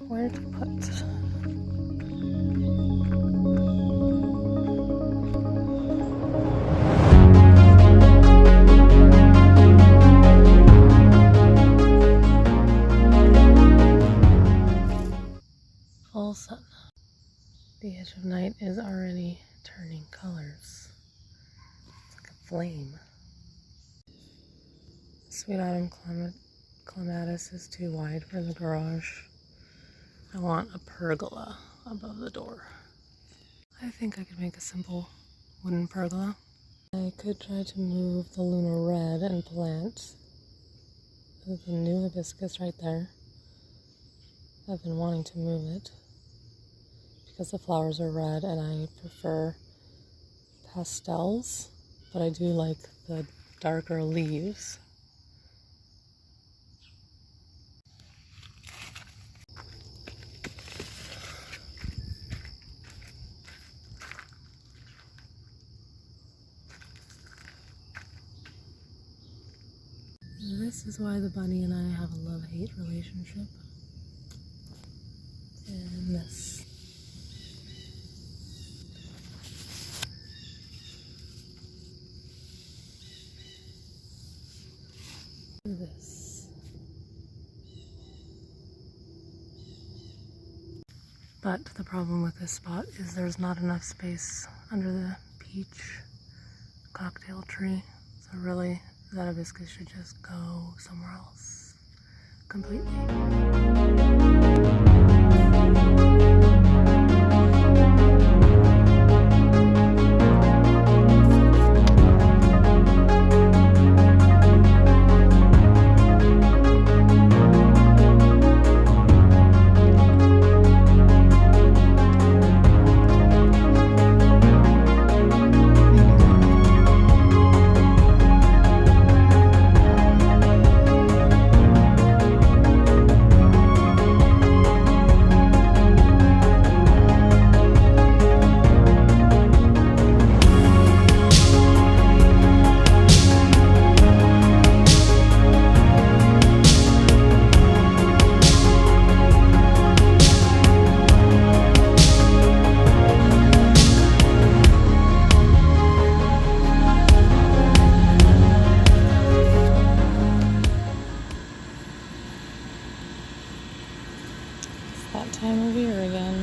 where to put. Full sun. The edge of night is already turning colors. It's like a flame. Sweet autumn clematis is too wide for the garage. I want a pergola above the door. I think I could make a simple wooden pergola. I could try to move the Luna Red and plant the new hibiscus right there. I've been wanting to move it because the flowers are red and I prefer pastels, but I do like the darker leaves. This is why the bunny and I have a love-hate relationship. And this. This. But the problem with this spot is there's not enough space under the peach cocktail tree. So really, that hibiscus should just go somewhere else completely. That time of year again.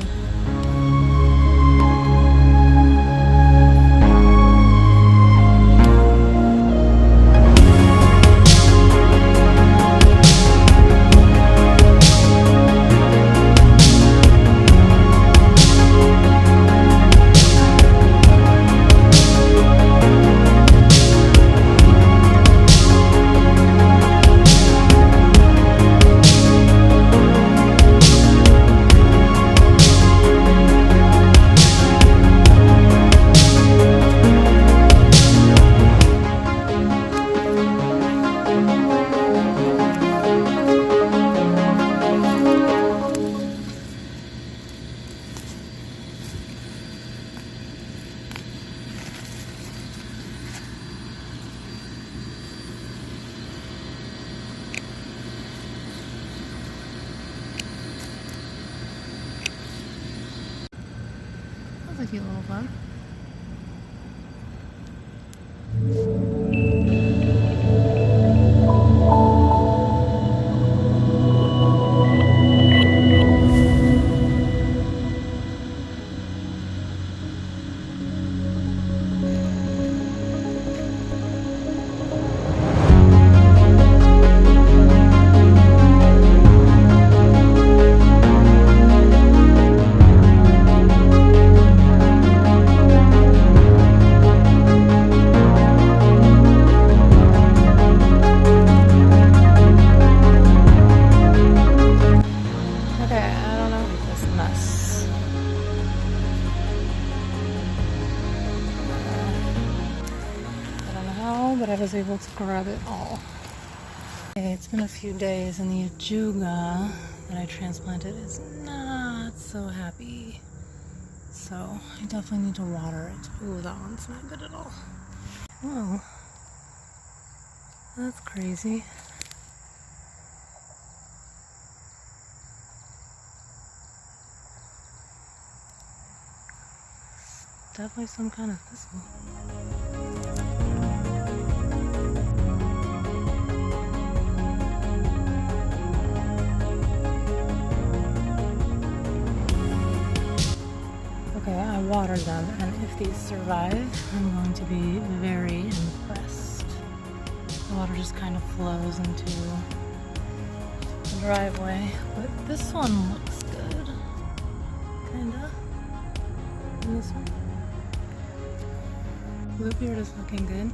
That's a cute little bug. But I was able to grab it all. Okay, it's been a few days and the ajuga that I transplanted is not so happy. So I definitely need to water it. Ooh, that one's not good at all. Whoa. That's crazy. Definitely some kind of thistle. Okay, I watered them, and if these survive, I'm going to be very impressed. The water just kind of flows into the driveway, but this one looks good. Kinda. And this one. Bluebeard is looking good.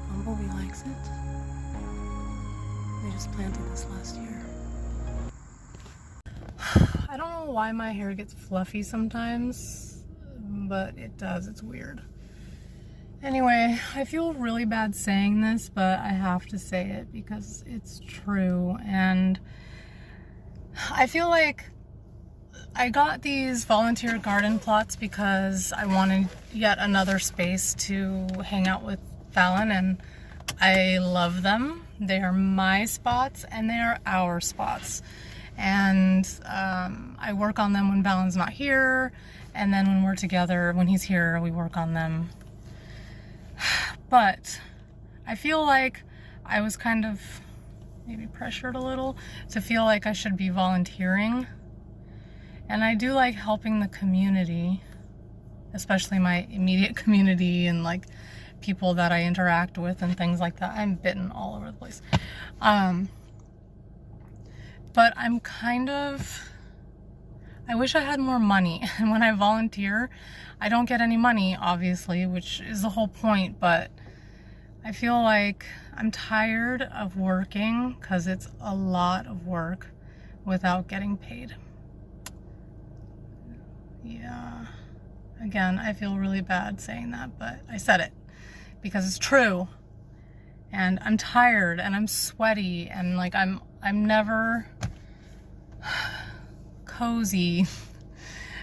Bumblebee likes it. We just planted this last year. I don't know why my hair gets fluffy sometimes, but it does. It's weird. Anyway, I feel really bad saying this, but I have to say it because it's true. And I feel like I got these volunteer garden plots because I wanted yet another space to hang out with Fallon, and I love them. They are my spots and they are our spots. And I work on them when Fallon's not here, and then when we're together, when he's here, we work on them. But I feel like I was kind of maybe pressured a little to feel like I should be volunteering. And I do like helping the community, especially my immediate community and like people that I interact with and things like that. I'm bitten all over the place. But I'm kind of, I wish I had more money. And when I volunteer, I don't get any money, obviously, which is the whole point, but I feel like I'm tired of working because it's a lot of work without getting paid. Yeah, again, I feel really bad saying that, but I said it because it's true. And I'm tired and I'm sweaty and like I'm never cozy.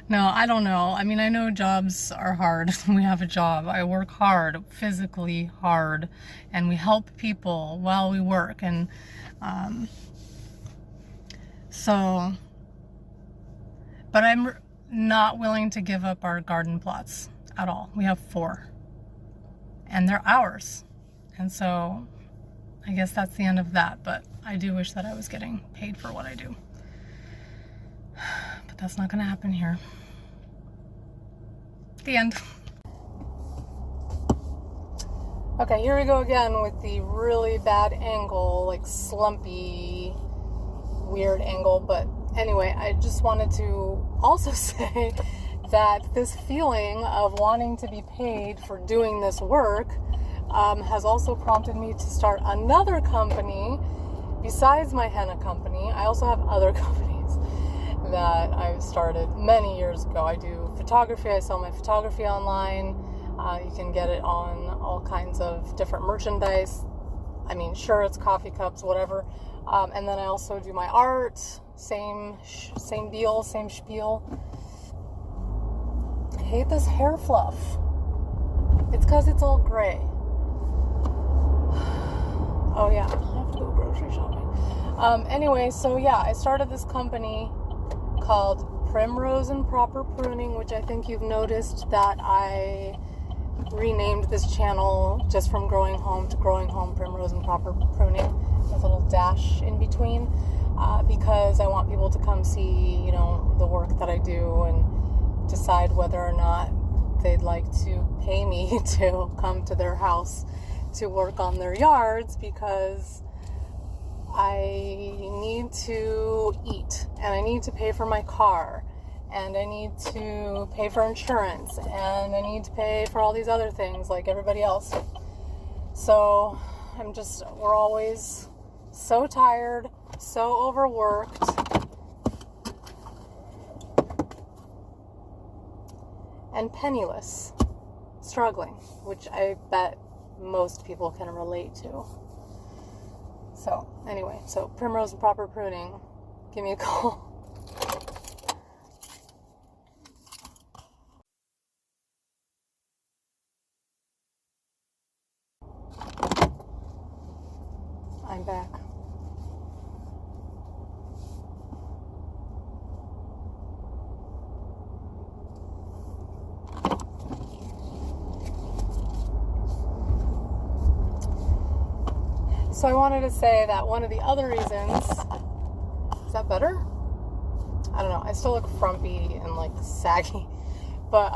No, I don't know. I mean, I know jobs are hard. We have a job. I work hard, physically hard, and we help people while we work. And but I'm not willing to give up our garden plots at all. We have 4 and they're ours. And so I guess that's the end of that, but I do wish that I was getting paid for what I do. But that's not gonna happen here. The end. Okay, here we go again with the really bad angle, like slumpy, weird angle. But anyway, I just wanted to also say that this feeling of wanting to be paid for doing this work has also prompted me to start another company besides my henna company. I also have other companies that I've started many years ago. I do photography. I sell my photography online. You can get it on all kinds of different merchandise. I mean, shirts, coffee cups, whatever. And then I also do my art. Same deal, same spiel. I hate this hair fluff. It's because it's all gray. Oh yeah, I have to go grocery shopping. Anyway, so yeah, I started this company called Primrose and Proper Pruning, which I think you've noticed that I renamed this channel just from Growing Home to Growing Home Primrose and Proper Pruning with a little dash in between, because I want people to come see, you know, the work that I do and decide whether or not they'd like to pay me to come to their house to work on their yards, because I need to eat and I need to pay for my car and I need to pay for insurance and I need to pay for all these other things like everybody else. So we're always so tired, so overworked, and penniless, struggling, which I bet most people can relate to. So anyway, so Primrose and Proper Pruning, give me a call. I'm back. So I wanted to say that one of the other reasons, is that better? I don't know. I still look frumpy and like saggy. But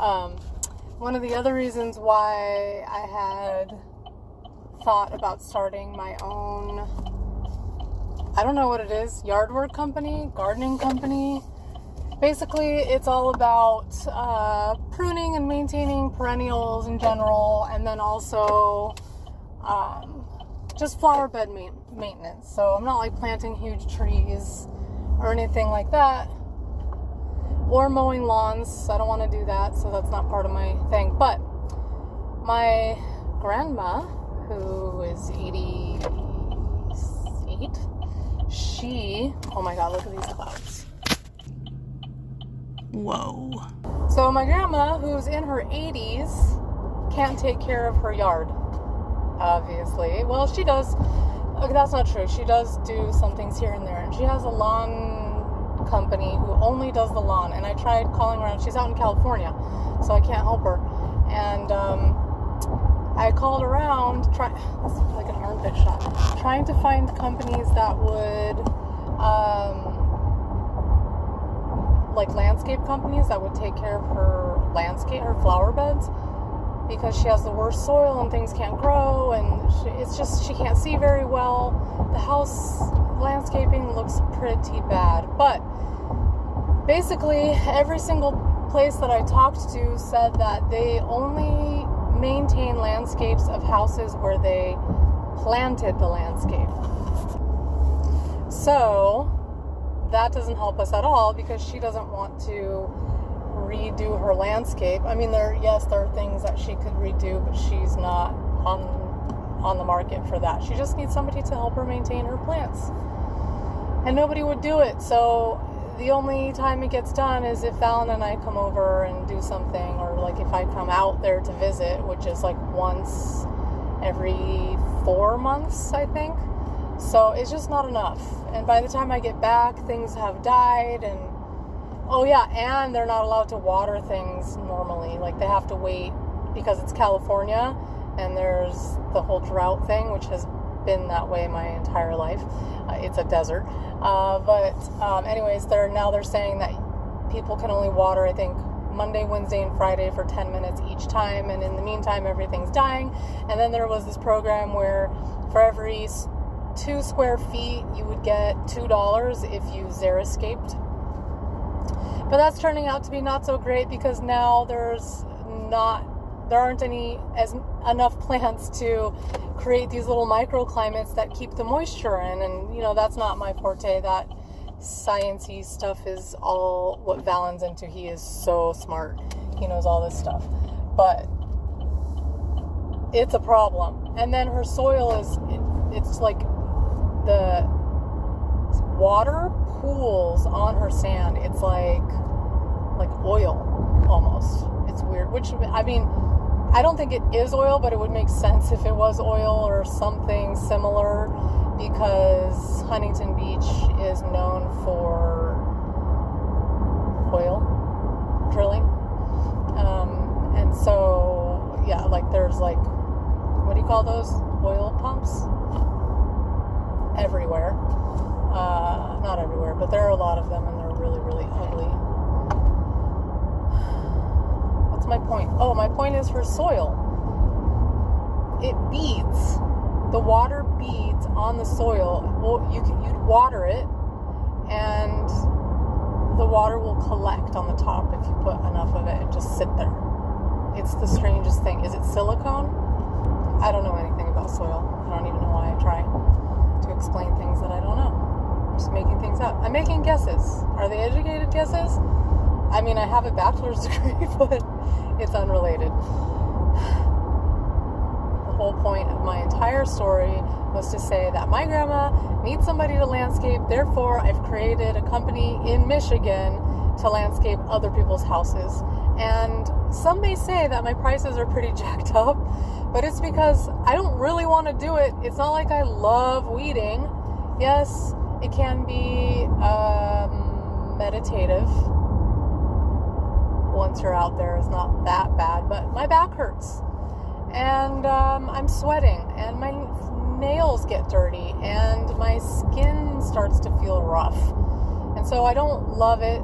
one of the other reasons why I had thought about starting my own, I don't know what it is, yard work company, gardening company. Basically, it's all about pruning and maintaining perennials in general, and then also just flower bed maintenance. So I'm not like planting huge trees or anything like that, or mowing lawns. I don't want to do that, so that's not part of my thing. But my grandma, who is 88, she, oh my god, look at these clouds. Whoa. So my grandma, who's in her 80s, can't take care of her yard, obviously. Well, she does. Okay, that's not true. She does do some things here and there, and she has a lawn company who only does the lawn. And I tried calling around. She's out in California, so I can't help her. And I called around, that's like an armpit shot, trying to find companies that would, like landscape companies that would take care of her landscape, her flower beds, because she has the worst soil and things can't grow, and she can't see very well. The house landscaping looks pretty bad. But basically, every single place that I talked to said that they only maintain landscapes of houses where they planted the landscape. So that doesn't help us at all, because she doesn't want to redo her landscape. I mean, there are things that she could redo, but she's not on the market for that. She just needs somebody to help her maintain her plants, and nobody would do it. So the only time it gets done is if Fallon and I come over and do something, or like if I come out there to visit, which is like once every 4 months, I think. So it's just not enough. And by the time I get back, things have died. And oh yeah, and they're not allowed to water things normally. Like they have to wait, because it's California and there's the whole drought thing, which has been that way my entire life. It's a desert. Anyways, they're saying that people can only water, I think, Monday, Wednesday, and Friday for 10 minutes each time. And in the meantime, everything's dying. And then there was this program where for every 2 square feet, you would get $2 if you xeriscaped. But that's turning out to be not so great, because now there aren't enough plants to create these little microclimates that keep the moisture in. And you know, that's not my forte. That science-y stuff is all what Valen's into. He is so smart. He knows all this stuff. But it's a problem. And then her soil it's like the water pools on her sand. It's like oil almost. It's weird. Which, I mean, I don't think it is oil, but it would make sense if it was oil or something similar, because Huntington Beach is known for oil drilling. And so, yeah, like there's like, what do you call those? Oil pumps? Everywhere. Not everywhere, but there are a lot of them, and they're really, really ugly. What's my point? Oh, my point is her soil. It beads. The water beads on the soil. Well, you'd water it, and the water will collect on the top if you put enough of it and just sit there. It's the strangest thing. Is it silicone? I don't know anything about soil. I don't even know why I try to explain things that I don't know. I'm just making things up. I'm making guesses. Are they educated guesses? I mean, I have a bachelor's degree, but it's unrelated. The whole point of my entire story was to say that my grandma needs somebody to landscape. Therefore, I've created a company in Michigan to landscape other people's houses. And some may say that my prices are pretty jacked up, but it's because I don't really want to do it. It's not like I love weeding. Yes, it can be meditative. Once you're out there, it's not that bad, but my back hurts. And I'm sweating, and my nails get dirty and my skin starts to feel rough. And so I don't love it.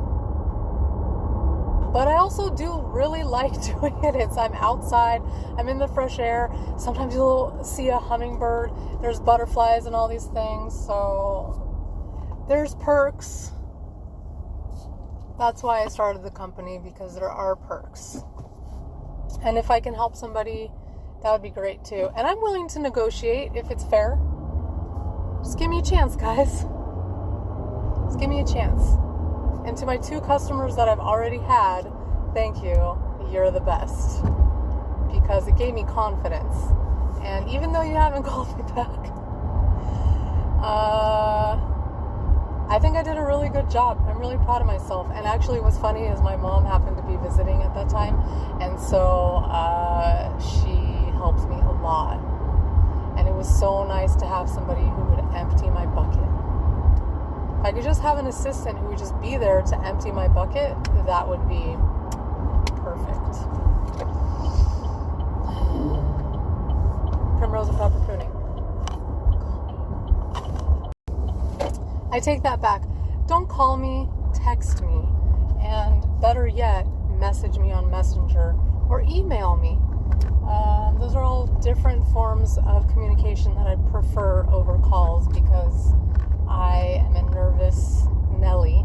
But I also do really like doing it. I'm outside, I'm in the fresh air. Sometimes you'll see a hummingbird. There's butterflies and all these things. So there's perks. That's why I started the company, because there are perks. And if I can help somebody, that would be great too. And I'm willing to negotiate if it's fair. Just give me a chance, guys. Just give me a chance. And to my 2 customers that I've already had, thank you. You're the best. Because it gave me confidence. And even though you haven't called me back, I think I did a really good job. I'm really proud of myself. And actually what's funny is my mom happened to be visiting at that time. And so she helped me a lot. And it was so nice to have somebody who would empty my bucket. If I could just have an assistant who would just be there to empty my bucket, that would be perfect. Primrose and pepper pruning. I take that back. Don't call me, text me, and better yet, message me on Messenger or email me. Those are all different forms of communication that I prefer over calls, because I am a nervous Nelly